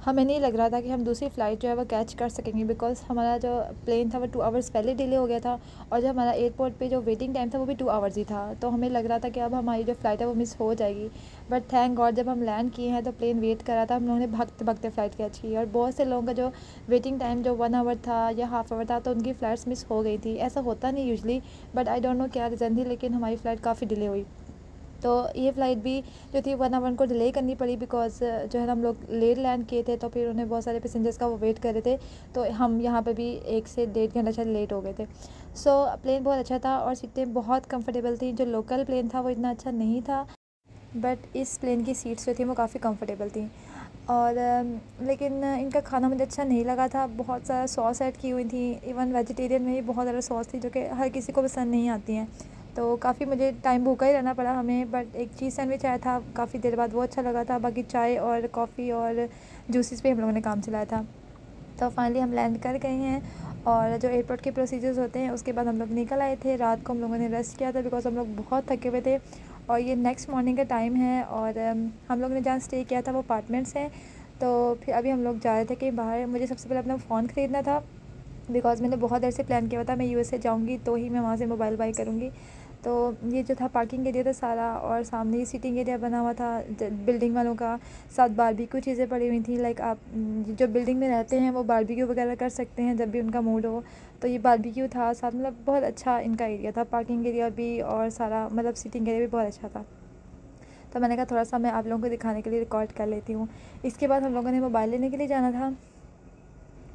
हमें नहीं लग रहा था कि हम दूसरी फ़्लाइट जो है वो कैच कर सकेंगे, बिकॉज़ हमारा जो प्लेन था वो 2 आवर्स पहले डिले हो गया था, और जो हमारा एयरपोर्ट पे जो वेटिंग टाइम था वो भी 2 आवर्स ही था। तो हमें लग रहा था कि अब हमारी जो फ़्लाइट है वो मिस हो जाएगी। बट थैंक गॉड जब हम लैंड किए हैं तो प्लेन वेट कर रहा था, हम लोगों ने भागते-भागते फ़्लाइट कैच की। और बहुत से लोगों का जो वेटिंग टाइम जो 1 आवर था या हाफ़ आवर था, तो उनकी फ़्लाइट्स मिस हो गई थी। ऐसा होता नहीं usually, but I don't know क्या रीज़न थी, लेकिन हमारी फ़्लाइट काफ़ी डिले हुई। तो ये फ़्लाइट भी जो थी 1 आवर को डिले करनी पड़ी, बिकॉज़ जो है ना हम लोग लेट लैंड किए थे, तो फिर उन्हें बहुत सारे पैसेंजर्स का वो वेट कर रहे थे, तो हम यहाँ पे भी 1 से 1.5 घंटा शायद लेट हो गए थे। सो प्लेन बहुत अच्छा था और सीटें बहुत कंफर्टेबल थी। जो लोकल प्लेन था वो इतना अच्छा नहीं था, बट इस प्लेन की सीट्स जो थी वो काफ़ी कंफर्टेबल थी। और लेकिन इनका खाना मुझे अच्छा नहीं लगा था। बहुत सारा सॉस ऐड की हुई थी, इवन वेजिटेरियन में भी बहुत ज़्यादा सॉस थी जो कि हर किसी को पसंद नहीं आती हैं। तो काफ़ी मुझे टाइम भूखा ही रहना पड़ा हमें। बट एक चीज़ सैंडविच आया था काफ़ी देर बाद, वो अच्छा लगा था। बाकी चाय और कॉफ़ी और जूसेस पे हम लोगों ने काम चलाया था। तो फाइनली हम लैंड कर गए हैं, और जो एयरपोर्ट के प्रोसीजर्स होते हैं उसके बाद हम लोग निकल आए थे। रात को हम लोगों ने रेस्ट किया था, बिकॉज़ हम लोग बहुत थके हुए थे, और ये नेक्स्ट मॉर्निंग का टाइम है। और हम लोग ने जहाँ स्टे किया था वो अपार्टमेंट्स हैं। तो फिर अभी हम लोग जा रहे थे कि बाहर, मुझे सबसे पहले अपना फ़ोन ख़रीदना था, बिकॉज़ मैंने बहुत देर से प्लान किया हुआ था मैं यूएसए जाऊँगी तो ही मैं वहाँ से मोबाइल बाई करूँगी। तो ये जो था पार्किंग एरिया था सारा, और सामने ही सीटिंग एरिया बना हुआ था बिल्डिंग वालों का। साथ बारबेक्यू चीज़ें पड़ी हुई थी, लाइक आप जो बिल्डिंग में रहते हैं वो बारबेक्यू वगैरह कर सकते हैं जब भी उनका मूड हो। तो ये बारबेक्यू था साथ, मतलब बहुत अच्छा इनका एरिया था, पार्किंग एरिया भी और सारा, मतलब सीटिंग एरिया भी बहुत अच्छा था। तो मैंने कहा थोड़ा सा मैं आप लोगों को दिखाने के लिए रिकॉर्ड कर लेती हूँ। इसके बाद हम लोगों ने मोबाइल लेने के लिए जाना था।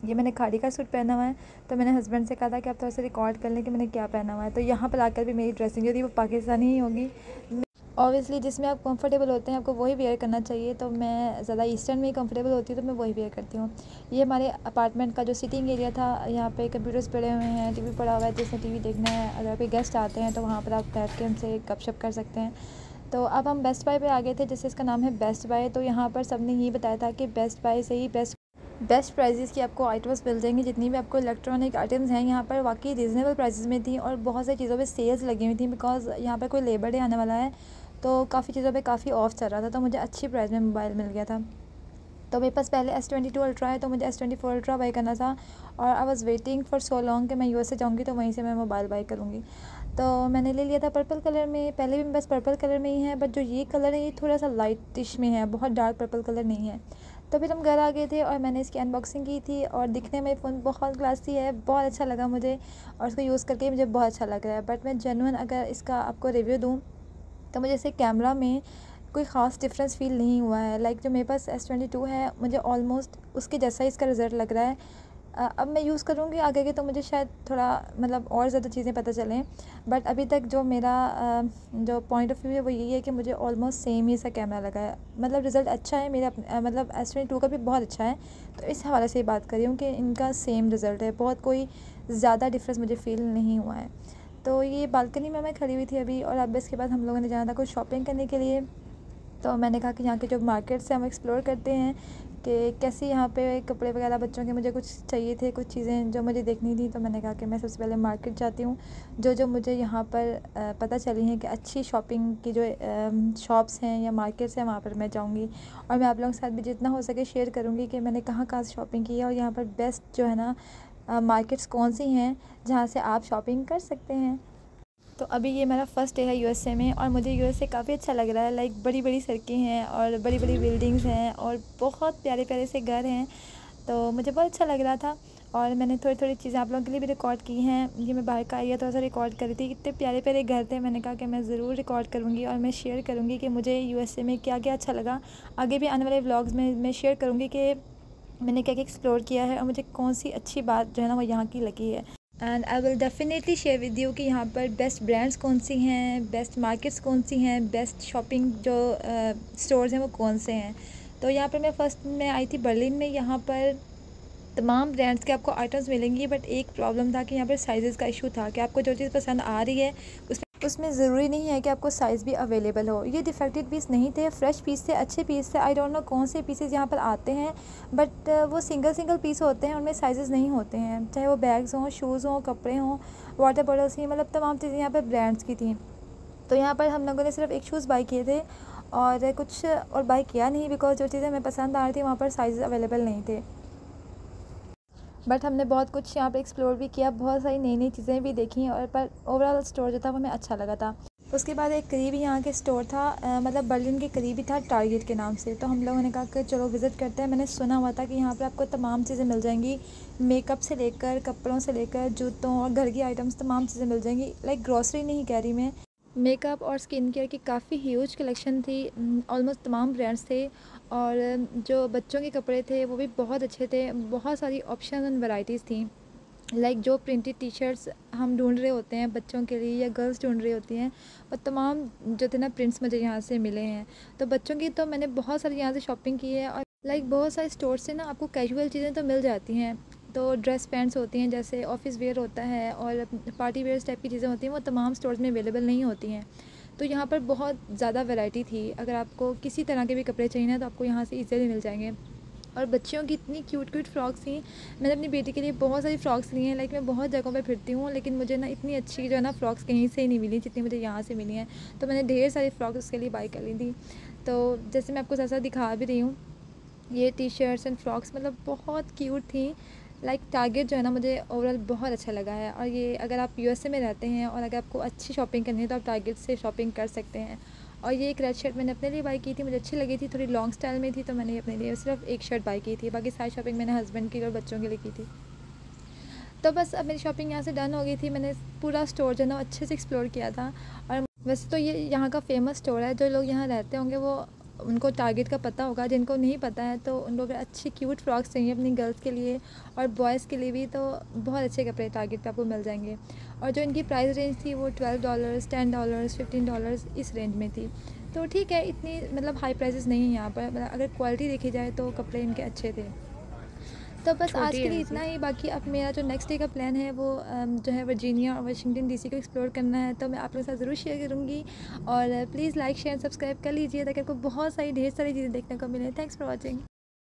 ये मैंने खाड़ी का सूट पहना हुआ है, तो मैंने हस्बैंड से कहा था कि आप थोड़ा सा रिकॉर्ड कर लें कि मैंने क्या पहना हुआ है। तो यहाँ पर आकर भी मेरी ड्रेसिंग जो थी वो पाकिस्तानी ही होगी। ऑब्वियसली जिसमें आप कंफर्टेबल होते हैं आपको वही वेयर करना चाहिए, तो मैं ज़्यादा ईस्टर्न में ही कंफर्टेबल होती हूँ, तो मैं वही वेयर करती हूँ। ये हमारे अपार्टमेंट का जो सिटिंग एरिया था, यहाँ पे कंप्यूटर्स पड़े हुए हैं, टीवी पड़ा हुआ है, जिससे टीवी देखना है। अगर कोई गेस्ट आते हैं तो वहाँ पर आप बैठ के उनसे गपशप कर सकते हैं। तो अब हम बेस्ट बाय पे आ गए थे, जिससे इसका नाम है बेस्ट बाय। तो यहाँ पर सबने ये बताया था कि बेस्ट बाय से ही बेस्ट प्राइजेज़ की आपको आइटम्स मिल जाएंगी। जितनी भी आपको इलेक्ट्रॉनिक आइटम्स हैं यहाँ पर वाकई रीज़नेबल प्राइसेस में थी, और बहुत सारी चीज़ों पे सेल्स लगी हुई थी, बिकॉज़ यहाँ पर कोई लेबर डे आने वाला है, तो काफ़ी चीज़ों पे काफ़ी ऑफ चल रहा था। तो मुझे अच्छी प्राइस में मोबाइल मिल गया था। तो मेरे पास पहले S22 अल्ट्रा है, तो मुझे S24 अल्ट्रा बाई करना था, और I was waiting for so long कि मैं यूएसए जाऊँगी तो वहीं से मैं मोबाइल बाई करूँगी। तो मैंने ले लिया था पर्पल कलर में। पहले भी मेरे पास पर्पल कलर में ही है, बट जो ये कलर है ये थोड़ा सा लाइटिश में है, बहुत डार्क पर्पल कलर नहीं है। तो फिर हम घर आ गए थे और मैंने इसकी अनबॉक्सिंग की थी, और दिखने में फ़ोन बहुत क्लासी है, बहुत अच्छा लगा मुझे, और इसको यूज़ करके मुझे बहुत अच्छा लग रहा है। बट मैं जेन्युइन अगर इसका आपको रिव्यू दूँ, तो मुझे इसे कैमरा में कोई ख़ास डिफरेंस फ़ील नहीं हुआ है। लाइक जो मेरे पास S22 है, मुझे ऑलमोस्ट उसके जैसा ही इसका रिज़ल्ट लग रहा है। अब मैं यूज़ करूँगी आगे के, तो मुझे शायद थोड़ा मतलब और ज़्यादा चीज़ें पता चलें, बट अभी तक जो मेरा जो पॉइंट ऑफ व्यू है वो यही है कि मुझे ऑलमोस्ट सेम ही सा कैमरा लगा है। मतलब रिज़ल्ट अच्छा है मेरा, मतलब S22 का भी बहुत अच्छा है। तो इस हवाले से बात कर रही हूँ कि इनका सेम रिज़ल्ट है, बहुत कोई ज़्यादा डिफरेंस मुझे फ़ील नहीं हुआ है। तो ये बालकनी में मैं खड़ी हुई थी अभी, और अब इसके बाद हम लोगों ने जाना था कुछ शॉपिंग करने के लिए। तो मैंने कहा कि यहाँ के जो मार्केट्स हैं हम एक्सप्लोर करते हैं कि कैसे यहाँ पे कपड़े वगैरह बच्चों के मुझे कुछ चाहिए थे, कुछ चीज़ें जो मुझे देखनी थी। तो मैंने कहा कि मैं सबसे पहले मार्केट जाती हूँ। जो मुझे यहाँ पर पता चली हैं कि अच्छी शॉपिंग की जो शॉप्स हैं या मार्केट्स हैं, वहाँ पर मैं जाऊँगी, और मैं आप लोगों के साथ भी जितना हो सके शेयर करूँगी कि मैंने कहाँ कहाँ से शॉपिंग की है, और यहाँ पर बेस्ट जो है ना मार्केट्स कौन सी हैं जहाँ से आप शॉपिंग कर सकते हैं। तो अभी ये मेरा फ़र्स्ट डे है यूएसए में, और मुझे यूएसए काफ़ी अच्छा लग रहा है। लाइक बड़ी बड़ी सड़कें हैं और बड़ी बड़ी बिल्डिंग्स हैं और बहुत प्यारे प्यारे से घर हैं, तो मुझे बहुत अच्छा लग रहा था। और मैंने थोड़ी थोड़ी चीज़ें आप लोगों के लिए भी रिकॉर्ड की हैं। ये मैं बाहर का एरिया थोड़ा सा रिकॉर्ड कर रही थी, इतने प्यारे प्यारे घर थे। मैंने कहा कि मैं ज़रूर रिकॉर्ड करूँगी और मैं शेयर करूँगी कि मुझे यूएसए में क्या क्या अच्छा लगा। आगे भी आने वाले व्लॉग्स में मैं शेयर करूँगी कि मैंने क्या क्या एक्सप्लोर किया है, और मुझे कौन सी अच्छी बात जो है ना वो यहाँ की लगी है। And I will definitely share with you कि यहाँ पर बेस्ट ब्रांड्स कौन सी हैं, बेस्ट मार्केट्स कौन सी हैं, बेस्ट शॉपिंग जो स्टोर्स हैं वो कौन से हैं। तो यहाँ पर मैं फ़र्स्ट में आई थी बर्लिन में। यहाँ पर तमाम ब्रांड्स के आपको आइटम्स मिलेंगी, बट एक प्रॉब्लम था कि यहाँ पर साइज़ का इशू था कि आपको जो चीज़ पसंद आ रही है उसमें ज़रूरी नहीं है कि आपको साइज़ भी अवेलेबल हो। ये डिफेक्टेड पीस नहीं थे, फ्रेश पीस थे, अच्छे पीस थे। आई डोंट नो कौन से पीसेस यहाँ पर आते हैं, बट वो सिंगल सिंगल पीस होते हैं, उनमें साइज़ नहीं होते हैं, चाहे वो बैग्स हों, शूज़ हों, कपड़े हों, वाटर बॉटल्स ही, मतलब तमाम चीज़ें यहाँ पर ब्रांड्स की थी। तो यहाँ पर हम लोगों ने सिर्फ एक शूज़ बाई किए थे, और कुछ और बाई किया नहीं, बिकॉज जो चीज़ें हमें पसंद आ रही थी वहाँ पर साइज़ अवेलेबल नहीं थे। बट हमने बहुत कुछ यहाँ पे एक्सप्लोर भी किया, बहुत सारी नई नई चीज़ें भी देखी, और पर ओवरऑल स्टोर जो था वो हमें अच्छा लगा था। उसके बाद एक करीबी यहाँ के स्टोर था, मतलब बर्लिन के करीबी था, टारगेट के नाम से। तो हम लोगों ने कहा कि चलो विज़िट करते हैं। मैंने सुना हुआ था कि यहाँ पर आपको तमाम चीज़ें मिल जाएंगी, मेकअप से लेकर कपड़ों से लेकर जूतों और घर की आइटम्स, तमाम चीज़ें मिल जाएंगी। लाइक ग्रॉसरी नहीं कह रही मैं, मेकअप और स्किन केयर की काफ़ी ह्यूज कलेक्शन थी। ऑलमोस्ट तमाम ब्रांड्स थे, और जो बच्चों के कपड़े थे वो भी बहुत अच्छे थे। बहुत सारी ऑप्शन एंड वैरायटीज़ थी। लाइक जो प्रिंटेड टी शर्ट्स हम ढूंढ रहे होते हैं बच्चों के लिए, या गर्ल्स ढूंढ रही होती हैं, और तमाम जो थे ना प्रिंट्स मुझे यहाँ से मिले हैं। तो बच्चों की तो मैंने बहुत सारी यहाँ से शॉपिंग की है। और लाइक बहुत सारे स्टोर से ना आपको कैजुअल चीज़ें तो मिल जाती हैं। तो ड्रेस पैंट्स होती हैं, जैसे ऑफिस वेयर होता है, और पार्टी वेयर टाइप की चीज़ें होती हैं, वो तमाम स्टोर्स में अवेलेबल नहीं होती हैं। तो यहाँ पर बहुत ज़्यादा वैरायटी थी। अगर आपको किसी तरह के भी कपड़े चाहिए ना तो आपको यहाँ से ईज़िली मिल जाएंगे। और बच्चियों की इतनी क्यूट क्यूट फ्रॉक्स थी। मैंने अपनी बेटी के लिए बहुत सारी फ़्रॉक्स ली हैं। लाइक मैं बहुत जगहों पे फिरती हूँ, लेकिन मुझे ना इतनी अच्छी जो है ना फ़्रॉक्स कहीं से ही नहीं मिली जितनी मुझे यहाँ से मिली हैं। तो मैंने ढेर सारी फ़्रॉक्स उसके लिए बाई कर ली थी। तो जैसे मैं आपको ऐसा दिखा भी रही हूँ, ये टी शर्ट्स एंड फ्रॉक्स मतलब बहुत क्यूट थी। लाइक टारगेट जो है ना मुझे ओवरऑल बहुत अच्छा लगा है। और ये अगर आप यूएसए में रहते हैं और अगर आपको अच्छी शॉपिंग करनी है तो आप टारगेट से शॉपिंग कर सकते हैं। और ये एक रेड शर्ट मैंने अपने लिए बाई की थी, मुझे अच्छी लगी थी, थोड़ी लॉन्ग स्टाइल में थी, तो मैंने अपने लिए सिर्फ एक शर्ट बाई की थी। बाकी सारी शॉपिंग मैंने हस्बैंड की और बच्चों के लिए की थी। तो बस अब मेरी शॉपिंग यहाँ से डन हो गई थी। मैंने पूरा स्टोर जो है ना अच्छे से एक्सप्लोर किया था। और वैसे तो ये यहाँ का फेमस स्टोर है, जो लोग यहाँ रहते होंगे वो उनको टारगेट का पता होगा। जिनको नहीं पता है तो उनको अगर अच्छी क्यूट फ्रॉक्स चाहिए अपनी गर्ल्स के लिए और बॉयज़ के लिए भी, तो बहुत अच्छे कपड़े टारगेट पे आपको मिल जाएंगे। और जो इनकी प्राइस रेंज थी वो $12, $10, $15 इस रेंज में थी। तो ठीक है, इतनी मतलब हाई प्राइसेस नहीं है यहाँ पर। मतलब अगर क्वालिटी देखी जाए तो कपड़े इनके अच्छे थे। तो बस आज के लिए इतना ही। बाकी अब मेरा जो नेक्स्ट डे का प्लान है वो जो है वर्जीनिया और वाशिंगटन डीसी को एक्सप्लोर करना है। तो मैं आप लोगों के साथ ज़रूर शेयर करूँगी। और प्लीज़ लाइक शेयर सब्सक्राइब कर लीजिए ताकि आपको बहुत सारी ढेर सारी चीज़ें देखने को मिले। Thanks for watching.